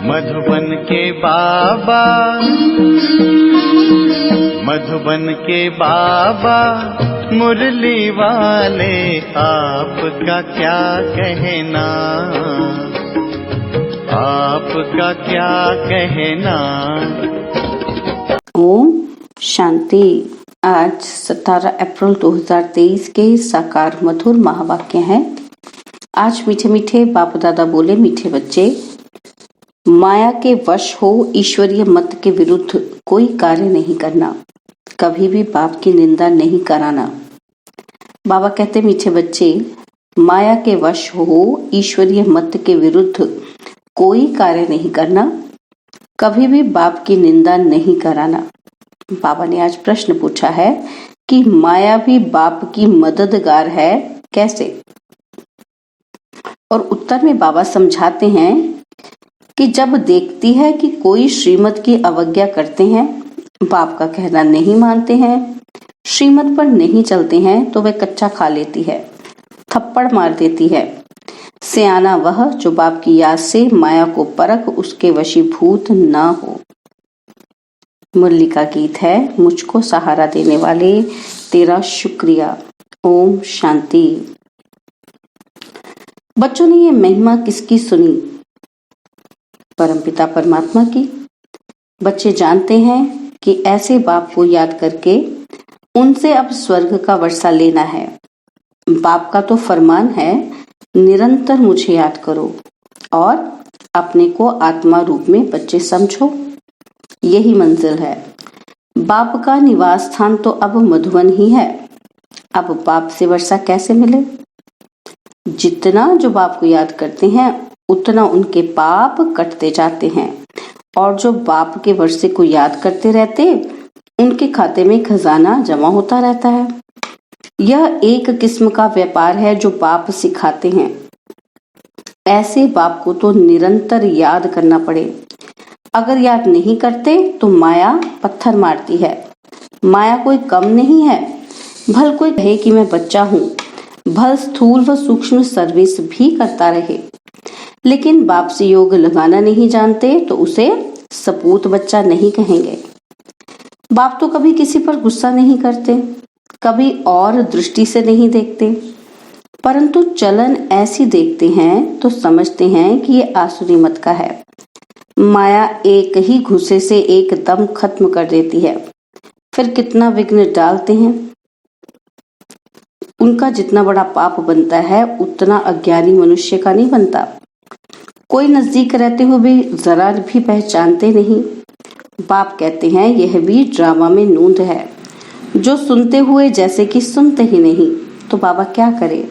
मधुबन के बाबा, मधुबन के बाबा मुरली वाले, आपका क्या कहना, आपका क्या कहना। ओम शांति। आज 17 अप्रैल 2023 के साकार मधुर महावाक्य हैं। आज मीठे मीठे बाप दादा बोले, मीठे बच्चे, माया के वश हो ईश्वरीय मत के विरुद्ध कोई कार्य नहीं करना, कभी भी बाप की निंदा नहीं कराना। बाबा कहते, मीठे बच्चे, माया के वश हो ईश्वरीय मत के विरुद्ध कोई कार्य नहीं करना, कभी भी बाप की निंदा नहीं कराना। बाबा ने आज प्रश्न पूछा है कि माया भी बाप की मददगार है, कैसे? और उत्तर में बाबा समझाते हैं कि जब देखती है कि कोई श्रीमत की अवज्ञा करते हैं, बाप का कहना नहीं मानते हैं, श्रीमत पर नहीं चलते हैं, तो वह कच्चा खा लेती है, थप्पड़ मार देती है। सियाना वह जो बाप की याद से माया को परख उसके वशीभूत ना हो। मुरली का गीत है, मुझको सहारा देने वाले तेरा शुक्रिया। ओम शांति। बच्चों ने ये महिमा किसकी सुनी? परमपिता परमात्मा की। बच्चे जानते हैं कि ऐसे बाप को याद करके उनसे अब स्वर्ग का वर्षा लेना है। बाप का तो फरमान है, निरंतर मुझे याद करो और अपने को आत्मा रूप में बच्चे समझो, यही मंजिल है। बाप का निवास स्थान तो अब मधुबन ही है। अब बाप से वर्षा कैसे मिले? जितना जो बाप को याद करते हैं उतना उनके पाप कटते जाते हैं, और जो बाप के वर्षे को याद करते रहते उनके खाते में खजाना जमा होता रहता है। यह एक किस्म का व्यापार है जो बाप सिखाते हैं। ऐसे बाप को तो निरंतर याद करना पड़े। अगर याद नहीं करते तो माया पत्थर मारती है। माया कोई कम नहीं है। भल कोई कहे कि मैं बच्चा हूँ, भल स्थूल व सूक्ष्म सर्विस भी करता रहे, लेकिन बाप से योग लगाना नहीं जानते तो उसे सपूत बच्चा नहीं कहेंगे। बाप तो कभी किसी पर गुस्सा नहीं करते, कभी और दृष्टि से नहीं देखते, परंतु चलन ऐसी देखते हैं तो समझते हैं कि ये आसुरी मत का है। माया एक ही घुसे से एकदम खत्म कर देती है। फिर कितना विघ्न डालते हैं। उनका जितना बड़ा पाप बनता है उतना अज्ञानी मनुष्य का नहीं बनता। कोई नजदीक रहते हुए भी जरा भी पहचानते नहीं। बाप कहते हैं, यह भी ड्रामा में नूंद है, जो सुनते हुए जैसे कि सुनते ही नहीं। तो बाबा क्या करे?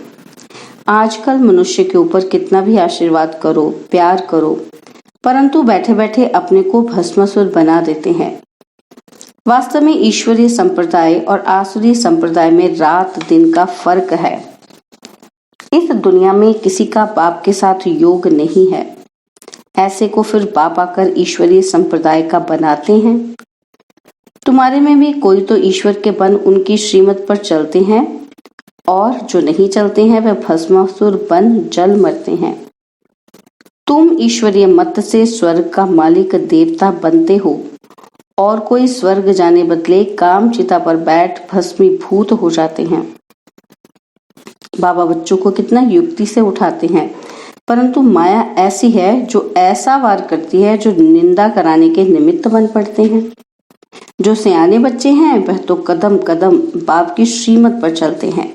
आजकल मनुष्य के ऊपर कितना भी आशीर्वाद करो, प्यार करो, परंतु बैठे बैठे अपने को भस्मासुर बना देते हैं। वास्तव में ईश्वरीय संप्रदाय और आसुरी संप्रदाय में रात दिन का फर्क है। इस दुनिया में किसी का बाप के साथ योग नहीं है। ऐसे को फिर बाप आकर ईश्वरीय संप्रदाय का बनाते हैं। तुम्हारे में भी कोई तो ईश्वर के बन उनकी श्रीमत पर चलते हैं, और जो नहीं चलते हैं वह भस्मासुर बन जल मरते हैं। तुम ईश्वरीय मत से स्वर्ग का मालिक देवता बनते हो, और कोई स्वर्ग जाने बदले काम चिता पर बैठ भस्मीभूत हो जाते हैं। बाबा बच्चों को कितना युक्ति से उठाते हैं, परंतु माया ऐसी है जो ऐसा वार करती है जो निंदा कराने के निमित्त बन पड़ते हैं। जो सियाने बच्चे हैं वह तो कदम कदम बाप की श्रीमत पर चलते हैं।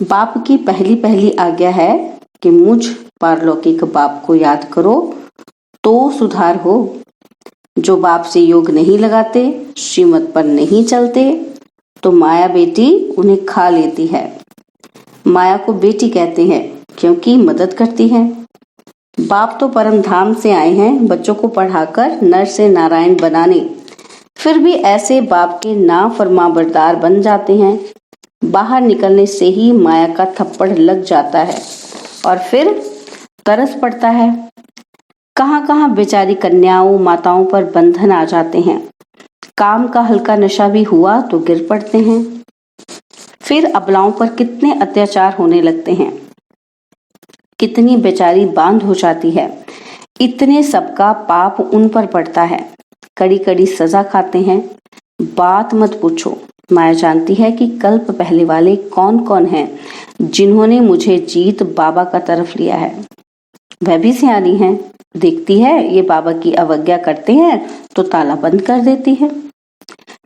बाप की पहली पहली आज्ञा है कि मुझ पारलौकिक बाप को याद करो तो सुधार हो। जो बाप से योग नहीं लगाते, श्रीमत पर नहीं चलते, तो माया बेटी उन्हें खा लेती है। माया को बेटी कहते हैं क्योंकि मदद करती है। बाप तो परम धाम से आए हैं बच्चों को पढ़ाकर नर से नारायण बनाने, फिर भी ऐसे बाप के ना फरमाबरदार बन जाते हैं। बाहर निकलने से ही माया का थप्पड़ लग जाता है और फिर तरस पड़ता है। कहां कहां बेचारी कन्याओं माताओं पर बंधन आ जाते हैं। काम का हल्का नशा भी हुआ तो गिर पड़ते हैं। फिर अबलाओं पर कितने अत्याचार होने लगते हैं। कितनी बेचारी बांध हो जाती है। इतने सबका पाप उन पर पड़ता है, कड़ी कड़ी सजा खाते हैं। बात मत पूछो, माया जानती है कि कल्प पहले वाले कौन कौन हैं जिन्होंने मुझे जीत बाबा का तरफ लिया है। वह भी सियानी है, देखती है ये बाबा की अवज्ञा करते हैं तो ताला बंद कर देती है।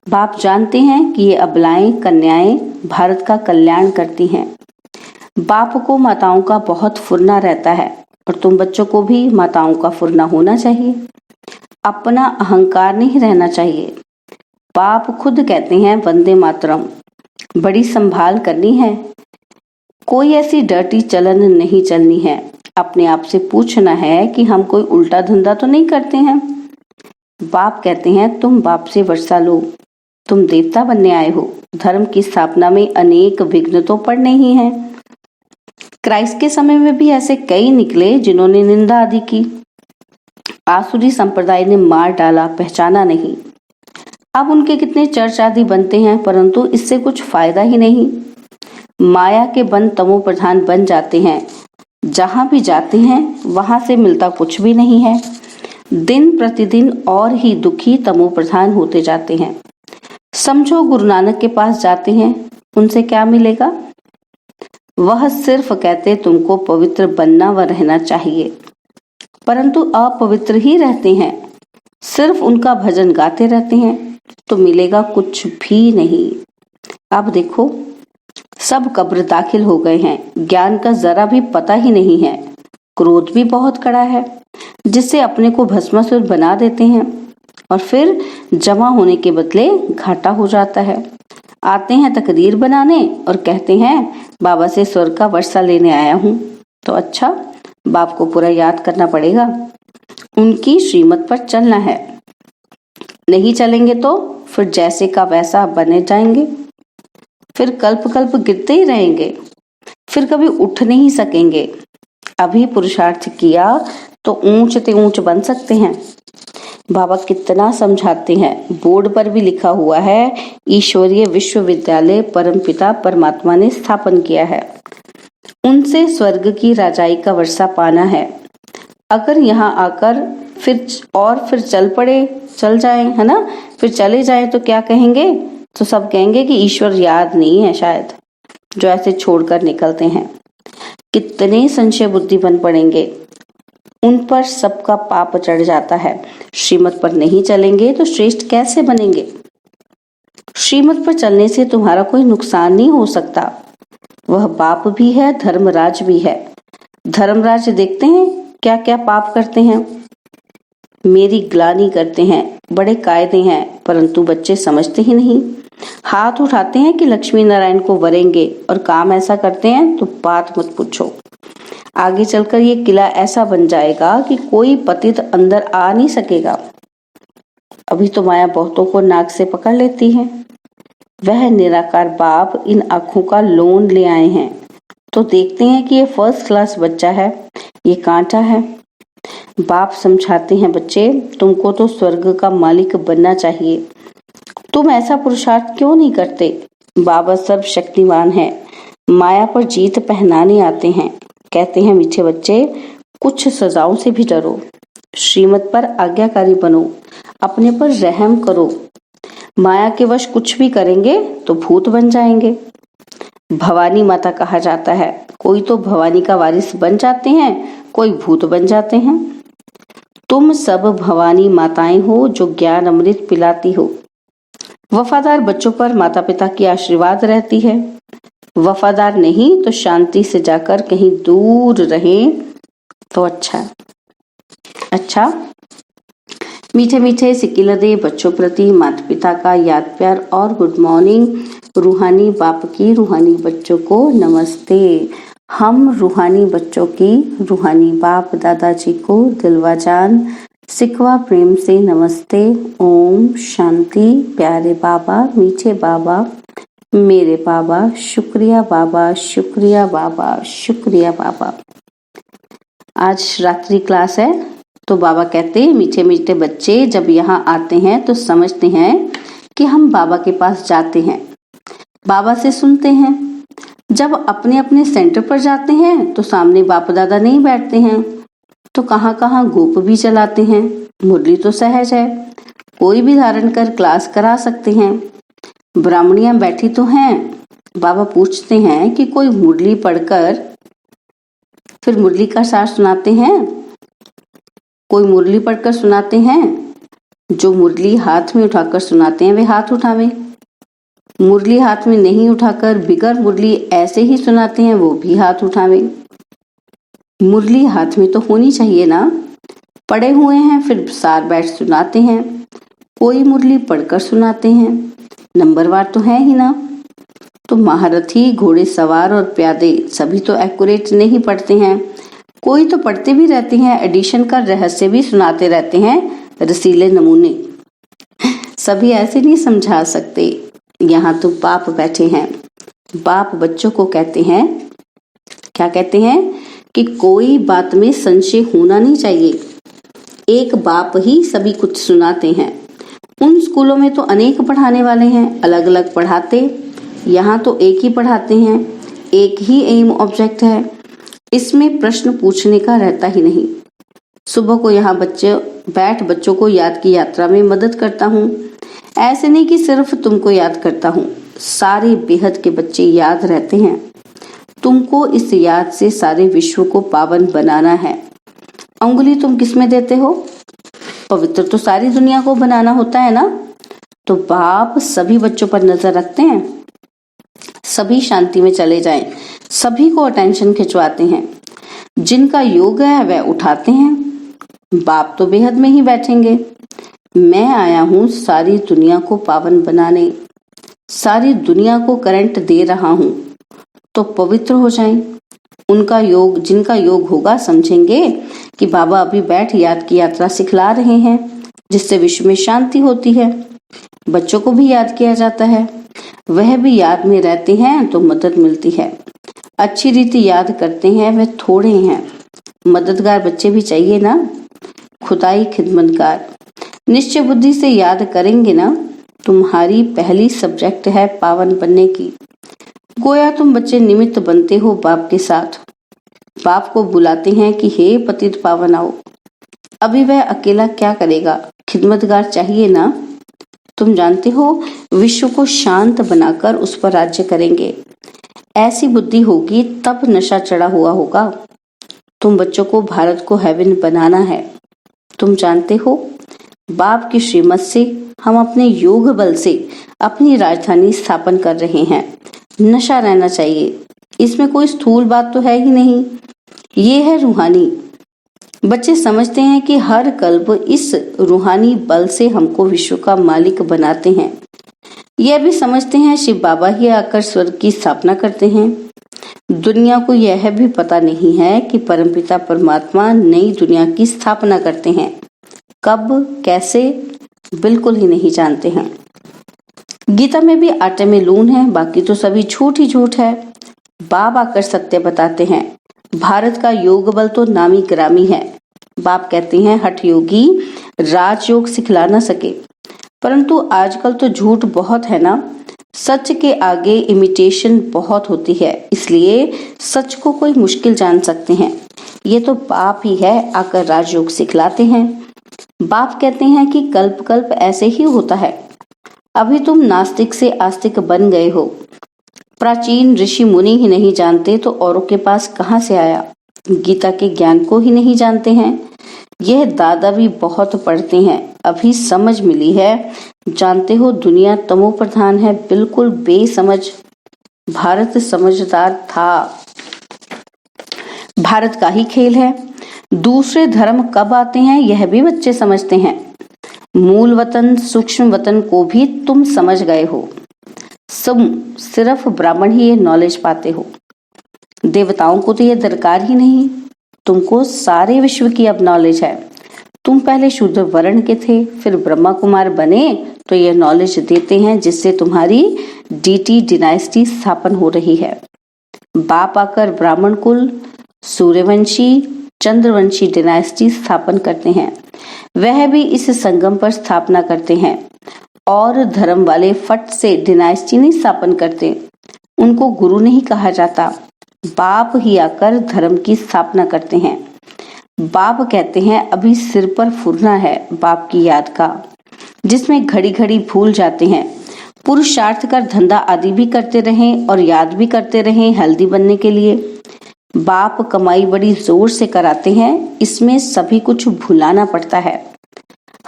बाप जानते हैं कि ये अबलाएं कन्याएं भारत का कल्याण करती हैं। बाप को माताओं का बहुत फुरना रहता है और तुम बच्चों को भी माताओं का फुरना होना चाहिए। अपना अहंकार नहीं रहना चाहिए। बाप खुद कहते हैं वंदे मातरम, बड़ी संभाल करनी है। कोई ऐसी डर्टी चलन नहीं चलनी है। अपने आप से पूछना है कि हम कोई उल्टा धंधा तो नहीं करते हैं। बाप कहते हैं तुम बाप से वर्षा लो, तुम देवता बनने आए हो। धर्म की स्थापना में अनेक विघ्न तो पड़ने ही हैं। क्राइस्ट के समय में भी ऐसे कई निकले जिन्होंने निंदा आदि की। आसुरी संप्रदाय ने मार डाला, पहचाना नहीं। अब उनके कितने चर्च आदि बनते हैं, परंतु इससे कुछ फायदा ही नहीं। माया के बंद तमो प्रधान बन जाते हैं। जहां भी जाते हैं वहां से मिलता कुछ भी नहीं है। दिन प्रतिदिन और ही दुखी तमो प्रधान होते जाते हैं। समझो गुरु नानक के पास जाते हैं, उनसे क्या मिलेगा? वह सिर्फ कहते तुमको पवित्र बनना व रहना चाहिए, परंतु अपवित्र ही रहते हैं। सिर्फ उनका भजन गाते रहते हैं तो मिलेगा कुछ भी नहीं। अब देखो सब कब्र दाखिल हो गए हैं। ज्ञान का जरा भी पता ही नहीं है। क्रोध भी बहुत कड़ा है, जिससे अपने को भस्मासुर बना देते हैं और फिर जमा होने के बदले घाटा हो जाता है। आते हैं तकदीर बनाने और कहते हैं बाबा से स्वर्ग का वर्षा लेने आया हूँ। तो अच्छा, बाप को पूरा याद करना पड़ेगा, उनकी श्रीमत पर चलना है। नहीं चलेंगे तो फिर जैसे का वैसा बने जाएंगे, फिर कल्प कल्प गिरते ही रहेंगे, फिर कभी उठ नहीं सकेंगे। अभी पुरुषार्थ किया तो ऊंच ते ऊंच बन सकते हैं। बाबा कितना समझाते हैं, बोर्ड पर भी लिखा हुआ है, ईश्वरीय विश्वविद्यालय परमपिता परमात्मा ने स्थापन किया है। उनसे स्वर्ग की राजाई का वर्षा पाना है। अगर यहाँ आकर फिर चल जाए, है ना, फिर चले जाए तो क्या कहेंगे? तो सब कहेंगे कि ईश्वर याद नहीं है शायद, जो ऐसे छोड़कर निकलते हैं। कितने संशय बुद्धि बन पड़ेंगे। उन पर सबका पाप चढ़ जाता है। श्रीमत पर नहीं चलेंगे तो श्रेष्ठ कैसे बनेंगे? श्रीमत पर चलने से तुम्हारा कोई नुकसान नहीं हो सकता। वह बाप भी है, धर्मराज भी है। धर्मराज देखते हैं क्या क्या पाप करते हैं, मेरी ग्लानि करते हैं, बड़े कायदे हैं, परंतु बच्चे समझते ही नहीं। हाथ उठाते हैं कि लक्ष्मी नारायण को वरेंगे और काम ऐसा करते हैं तो बात मत पूछो। आगे चलकर ये किला ऐसा बन जाएगा कि कोई पतित अंदर आ नहीं सकेगा। अभी तो माया बहुतों को नाक से पकड़ लेती है। वह निराकार बाप इन आंखों का लोन ले आए हैं तो देखते हैं कि ये फर्स्ट क्लास बच्चा है, ये कांटा है। बाप समझाते हैं, बच्चे तुमको तो स्वर्ग का मालिक बनना चाहिए, तुम ऐसा पुरुषार्थ क्यों नहीं करते? बाबा सर्वशक्तिमान है, माया पर जीत पहनाने आते हैं। कहते हैं मीठे बच्चे, कुछ सजाओं से भी डरो, श्रीमत पर आज्ञाकारी बनो, अपने पर रहम करो। माया के वश कुछ भी करेंगे तो भूत बन जाएंगे। भवानी माता कहा जाता है, कोई तो भवानी का वारिस बन जाते हैं, कोई भूत बन जाते हैं। तुम सब भवानी माताएं हो जो ज्ञान अमृत पिलाती हो। वफादार बच्चों पर माता पिता की आशीर्वाद रहती है। वफादार नहीं तो शांति से जाकर कहीं दूर रहें तो अच्छा। मीठे मीठे सिकिलदे बच्चों प्रति माता पिता का याद प्यार और गुड मॉर्निंग। रूहानी बाप की रूहानी बच्चों को नमस्ते। हम रूहानी बच्चों की रूहानी बाप दादाजी को दिलवा जान सिकवा प्रेम से नमस्ते। ओम शांति। प्यारे बाबा, मीठे बाबा, मेरे बाबा, शुक्रिया बाबा, शुक्रिया बाबा, शुक्रिया बाबा। आज रात्रि क्लास है तो बाबा कहते हैं मीठे मीठे बच्चे जब यहाँ आते हैं तो समझते हैं कि हम बाबा के पास जाते हैं, बाबा से सुनते हैं। जब अपने अपने सेंटर पर जाते हैं तो सामने बाप दादा नहीं बैठते हैं, तो कहाँ कहाँ गोप भी चलाते हैं। मुरली तो सहज है, कोई भी धारण कर क्लास करा सकते हैं। ब्राह्मणियां बैठी तो हैं। बाबा पूछते हैं कि कोई मुरली पढ़कर फिर मुरली का सार सुनाते हैं? कोई मुरली पढ़कर सुनाते हैं? जो मुरली हाथ में उठाकर सुनाते हैं वे हाथ उठावे। मुरली हाथ में नहीं उठाकर बिगर मुरली ऐसे ही सुनाते हैं वो भी हाथ उठावे। मुरली हाथ में तो होनी चाहिए ना। पढ़े हुए हैं फिर सार बैठ सुनाते हैं। कोई मुरली पढ़कर सुनाते हैं, नंबरवार तो है ही ना। तो महारथी, घोड़े सवार और प्यादे सभी तो एक्यूरेट नहीं पढ़ते हैं। कोई तो पढ़ते भी रहते हैं, एडिशन का रहस्य भी सुनाते रहते हैं, रसीले नमूने। सभी ऐसे नहीं समझा सकते। यहाँ तो बाप बैठे हैं। बाप बच्चों को कहते हैं, क्या कहते हैं कि कोई बात में संशय होना नहीं चाहिए। एक बाप ही सभी कुछ सुनाते हैं। उन स्कूलों में तो अनेक पढ़ाने वाले हैं, अलग अलग पढ़ाते। यहाँ तो एक ही पढ़ाते हैं, एक ही एम ऑब्जेक्ट है। इसमें प्रश्न पूछने का रहता ही नहीं। सुबह को यहाँ बच्चों को याद की यात्रा में मदद करता हूँ। ऐसे नहीं कि सिर्फ तुमको याद करता हूँ, सारे बेहद के बच्चे याद रहते हैं। तुमको इस याद से सारे विश्व को पावन बनाना है। अंगुली तुम किस में देते हो? पवित्र तो सारी दुनिया को बनाना होता है ना। तो बाप सभी बच्चों पर नजर रखते हैं, सभी शांति में चले जाएं, सभी को अटेंशन खिंचवाते हैं। जिनका योग है वह उठाते हैं। बाप तो बेहद में ही बैठेंगे। मैं आया हूँ सारी दुनिया को पावन बनाने, सारी दुनिया को करंट दे रहा हूँ, तो पवित्र हो जाएं। उनका योग, जिनका योग होगा, समझेंगे कि बाबा अभी बैठ याद की यात्रा सिखला रहे हैं, जिससे विश्व में शांति होती है। बच्चों को भी याद किया जाता है, वह भी याद में रहते हैं तो मदद मिलती है। अच्छी रीति याद करते हैं वह थोड़े हैं। मददगार बच्चे भी चाहिए ना। खुदाई खिदमतगार निश्चय बुद्धि से याद करेंगे ना। तुम्हारी पहली सब्जेक्ट है पावन बनने की। गोया तुम बच्चे निमित्त बनते हो बाप के साथ। बाप को बुलाते हैं कि हे पतित पावन आओ। अभी वह अकेला क्या करेगा, खिदमतगार चाहिए ना। तुम जानते हो विश्व को शांत बनाकर उस पर राज्य करेंगे। ऐसी बुद्धि होगी तब नशा चढ़ा हुआ होगा। तुम बच्चों को भारत को हेवन बनाना है। तुम जानते हो बाप की श्रीमत से हम अपने योग बल से अपनी राजधानी स्थापन कर रहे हैं। नशा रहना चाहिए, इसमें कोई स्थूल बात तो है ही नहीं। ये है रूहानी। बच्चे समझते हैं कि हर कल्प इस रूहानी बल से हमको विश्व का मालिक बनाते हैं। यह भी समझते हैं शिव बाबा ही आकर स्वर्ग की स्थापना करते हैं। दुनिया को यह भी पता नहीं है कि परमपिता परमात्मा नई दुनिया की स्थापना करते हैं। कब, कैसे, बिल्कुल ही नहीं जानते हैं। गीता में भी आटे में लून है, बाकी तो सभी झूठ ही झूठ है। बाप आकर सत्य बताते हैं। भारत का योग बल तो नामी ग्रामी है। बाप कहते हैं हठ योगी राजयोग सिखला ना सके, परंतु आजकल तो झूठ बहुत है ना। सच के आगे इमिटेशन बहुत होती है, इसलिए सच को कोई मुश्किल जान सकते हैं। ये तो बाप ही है आकर राजयोग सिखलाते हैं। बाप कहते हैं कि कल्प कल्प ऐसे ही होता है। अभी तुम नास्तिक से आस्तिक बन गए हो। प्राचीन ऋषि मुनि ही नहीं जानते तो औरों के पास कहाँ से आया। गीता के ज्ञान को ही नहीं जानते हैं। यह दादा भी बहुत पढ़ते हैं, अभी समझ मिली है। जानते हो दुनिया तमो प्रधान है, बिल्कुल बेसमझ। भारत समझदार था। भारत का ही खेल है। दूसरे धर्म कब आते हैं यह भी बच्चे समझते हैं। मूल वतन सूक्ष्म वतन को भी तुम समझ गए हो। सिर्फ ब्राह्मण ही ये नॉलेज पाते हो। देवताओं को तो ये दरकार ही नहीं। तुमको सारे विश्व की अब नॉलेज है। तुम पहले शूद्र वर्ण के थे, फिर ब्रह्मा कुमार बने तो ये नॉलेज देते हैं, जिससे तुम्हारी डीटी डिनाइस्टी स्थापन हो रही है। बाप आकर ब्राह्मण कुल, सूर्यवंशी, चंद्रवंशी डिनाइस्टी स्थापन करते हैं। वह भी इस संगम पर स्थापना करते हैं। और धर्म वाले फट से डिनाइस्टी नहीं स्थापन करते। उनको गुरु नहीं कहा जाता। बाप ही आकर धर्म की स्थापना करते हैं। बाप कहते हैं अभी सिर पर फुरना है बाप की याद का, जिसमें घड़ी घड़ी भूल जाते हैं। पुरुषार्थ कर धंधा आदि भी करते रहें और याद भी करते रहें हेल्दी बनने के लिए। बाप कमाई बड़ी जोर से कराते हैं, इसमें सभी कुछ भुलाना पड़ता है।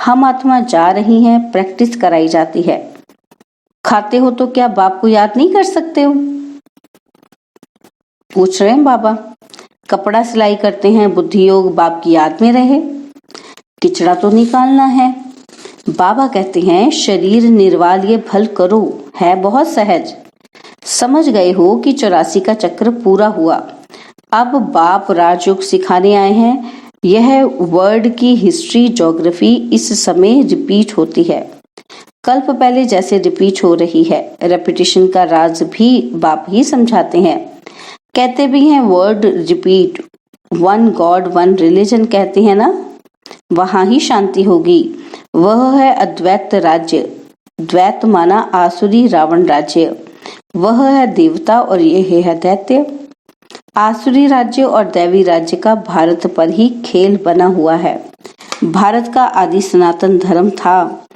हम आत्मा जा रही हैं, प्रैक्टिस कराई जाती है। खाते हो तो क्या बाप को याद नहीं कर सकते हो? पूछ रहे हैं बाबा। कपड़ा सिलाई करते हैं, बुद्धि योग बाप की याद में रहे। किचड़ा तो निकालना है। बाबा कहते हैं शरीर निर्वाल ये भल करो, है बहुत सहज। समझ गए हो कि 84 का चक्र पूरा हुआ। अब बाप राजयोग सिखाने आए हैं। यह वर्ल्ड की हिस्ट्री ज्योग्राफी इस समय रिपीट होती है, कल्प पहले जैसे रिपीट हो रही है। रेपिटेशन का राज भी बाप ही समझाते हैं। कहते भी हैं word repeat, one God one religion कहते हैं ना, वहां ही शांति होगी। वह है अद्वैत राज्य। द्वैत माना आसुरी रावण राज्य। वह है देवता और यह है दैत्य। आसुरी राज्य और दैवी राज्य का भारत पर ही खेल बना हुआ है। भारत का आदि सनातन धर्म था,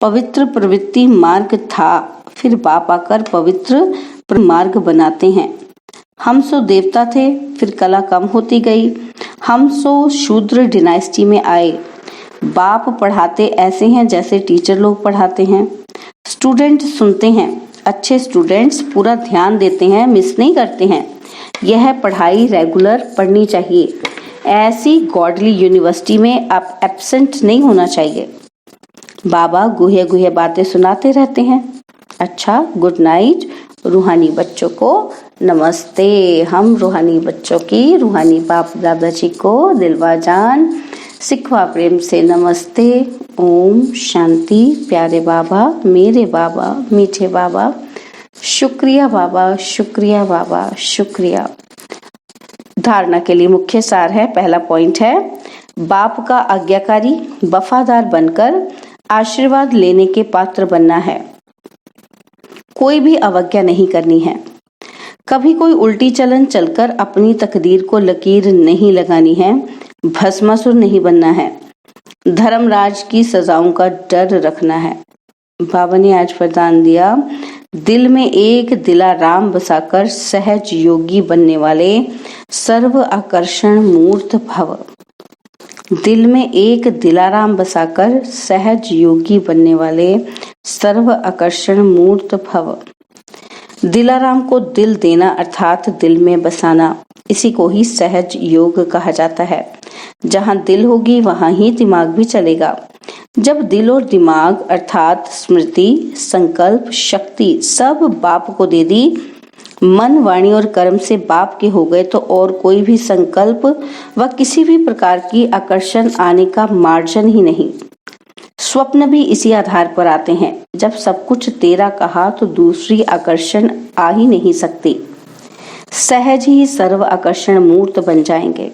पवित्र प्रवृत्ति मार्ग था। फिर बाप आकर पवित्र मार्ग बनाते हैं। हम सो देवता थे, फिर कला कम होती गई। हम सो शूद्र डिनाइस्टी में आए। बाप पढ़ाते ऐसे हैं जैसे टीचर लोग पढ़ाते हैं। स्टूडेंट सुनते हैं, अच्छे स्टूडेंट्स पूरा ध्यान देते हैं, मिस नहीं करते हैं। यह पढ़ाई रेगुलर पढ़नी चाहिए। ऐसी गॉडली यूनिवर्सिटी में आप एब्सेंट नहीं होना चाहिए। बाबा गुहे गुहे बातें सुनाते रहते हैं। अच्छा, गुड नाइट। रूहानी बच्चों को नमस्ते। हम रूहानी बच्चों की रूहानी बाप दादाजी को दिलवा जान सिखवा प्रेम से नमस्ते। ओम शांति। प्यारे बाबा, मेरे बाबा, मीठे बाबा, शुक्रिया बाबा, शुक्रिया बाबा, शुक्रिया। धारणा के लिए मुख्य सार है, पहला पॉइंट है बाप का आज्ञाकारी वफादार बनकर आशीर्वाद लेने के पात्र बनना है। कोई भी अवज्ञा नहीं करनी है। कभी कोई उल्टी चलन चलकर अपनी तकदीर को लकीर नहीं लगानी है। भस्मासुर नहीं बनना है। धर्मराज की सजाओं का डर रखना है। बाबा ने आज वरदान दिया, दिल में एक दिलाराम बसाकर सहज योगी बनने वाले सर्व आकर्षण मूर्त भव। दिल में एक दिलाराम बसाकर सहज योगी बनने वाले सर्व आकर्षण मूर्त भव। दिलाराम को दिल देना अर्थात दिल में बसाना, इसी को ही सहज योग कहा जाता है। जहाँ दिल होगी वहाँ ही दिमाग भी चलेगा। जब दिल और दिमाग अर्थात स्मृति, संकल्प, शक्ति सब बाप को दे दी, मन, वाणी और कर्म से बाप के हो गए, तो और कोई भी संकल्प व किसी भी प्रकार की आकर्षण आने का मार्जन ही नहीं। स्वप्न भी इसी आधार पर आते हैं। जब सब कुछ तेरा कहा तो दूसरी आकर्षण आ ही नहीं सकती। सहज ही सर्व आकर्षण मूर्त बन जाएंगे।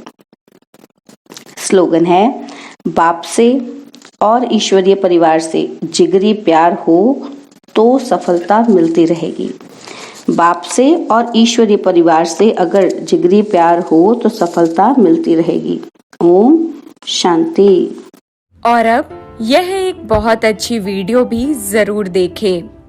स्लोगन है, बाप से और ईश्वरीय परिवार से जिगरी प्यार हो तो सफलता मिलती रहेगी। बाप से और ईश्वरीय परिवार से अगर जिगरी प्यार हो तो सफलता मिलती रहेगी। ओम शांति। और अब यह एक बहुत अच्छी वीडियो भी जरूर देखें।